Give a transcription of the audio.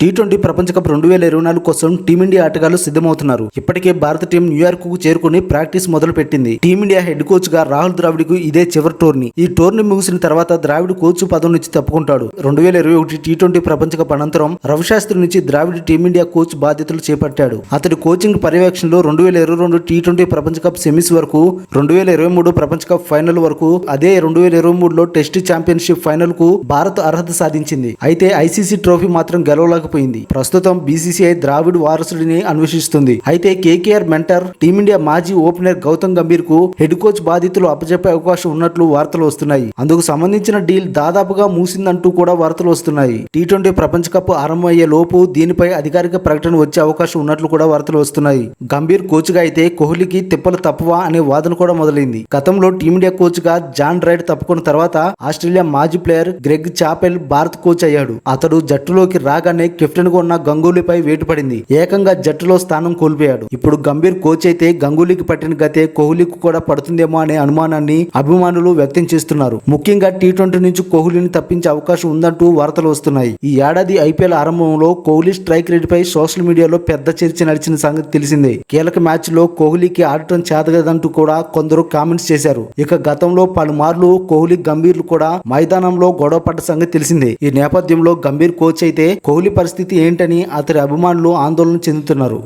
T20 ప్రపంచ cup 2024 కోసం team India ఆటగాళ్లు సిద్ధమవుతున్నారు. ఇప్పటికే భారత టీం న్యూయార్క్ కు చేరుకుని ప్రాక్టీస్ మొదలు పెట్టింది. టీమిండియా హెడ్ కోచ్ గా రాహుల్ ద్రావిడ్ కు ఇదే చివరి టోర్నీ. ఈ టోర్నీ ముగిసిన తర్వాత ద్రావిడ్ కోచ్ పదవి నుంచి తప్పుకుంటాడు. 2021 టీ20 ప్రపంచ కప్ అనంతరం రవిశాస్త్రి నుంచి ద్రావిడ్ టీమిండియా కోచ్ బాధ్యతలు చేపట్టాడు. అతడి కోచింగ్ పర్యవేక్షణలో 2022 టీ20 ప్రపంచ కప్ సెమీస్ వరకు, 2023 ప్రపంచ కప్ ఫైనల్ వరకు, అదే 2023లో టెస్ట్ ఛాంపియన్షిప్ ఫైనల్ కు భారత్ అర్హత సాధించింది. అయితే ఐసీసీ ట్రోఫీ మాత్రం గెలవలేకపోయింది. ప్రస్తుతం బీసీసీఐ ద్రావిడ్ వారసుడిని అన్వేషిస్తుంది. అయితే కేకేఆర్ మెంటర్ టీమిండియా మాజీ ఓపెనర్ గౌతమ్ గంభీర్ కు హెడ్ కోచ్ బాధ్యతలు అప్పచెప్పే అవకాశం ఉన్నట్లు వార్తలు వస్తున్నాయి. అందుకు సంబంధించిన డీల్ దాదాపుగా మూసిందంటూ కూడా వార్తలు వస్తున్నాయి. టీ20 ప్రపంచ కప్ ఆరంభమయ్యే లోపు దీనిపై అధికారిక ప్రకటన వచ్చే అవకాశం ఉన్నట్లు కూడా వార్తలు వస్తున్నాయి. గంభీర్ కోచ్ గా అయితే కోహ్లీకి తిప్పలు తప్పవా అనే వాదన కూడా మొదలైంది. గతంలో టీమిండియా కోచ్ గా జాన్ రైడ్ తప్పుకున్న తర్వాత ఆస్ట్రేలియా మాజీ player Greg Chappell Bharat coach అయ్యాడు. అతడు జట్టులోకి రాగానే కెప్టెన్ గా ఉన్న గంగూలీపై వేటు పడింది. ఏకంగా జట్టులో స్థానం కోల్పోయాడు. ఇప్పుడు గంభీర్ కోచ్ అయితే గంగూలీకి పట్టిన గతే కోహ్లీకి కూడా పడుతుందేమో అనే అనుమానాన్ని అభిమానులు వ్యక్తం చేస్తున్నారు. ముఖ్యంగా టీ20 నుంచి కోహ్లీని తప్పించే అవకాశం ఉందంటూ వార్తలు వస్తున్నాయి. ఈ ఏడాది ఐపీఎల్ ఆరంభంలో కోహ్లీ స్ట్రైక్ రేట్ పై సోషల్ మీడియాలో పెద్ద చర్చ నడిచిన సంగతి తెలిసిందే. కీలక మ్యాచ్ లో కోహ్లీకి ఆడటం చేతగదంటూ కూడా కొందరు కామెంట్స్ చేశారు. ఇక గతంలో పలుమార్లు కోహ్లీ గంభీర్లు కూడా మైదానంలో గొడవ పడ్డ సంగతి తెలిసిందే. ఈ నేపథ్యంలో గంభీర్ కోచ్ అయితే కోహ్లీ పరిస్థితి ఏంటని అతడి అభిమానులు ఆందోళన చెందుతున్నారు.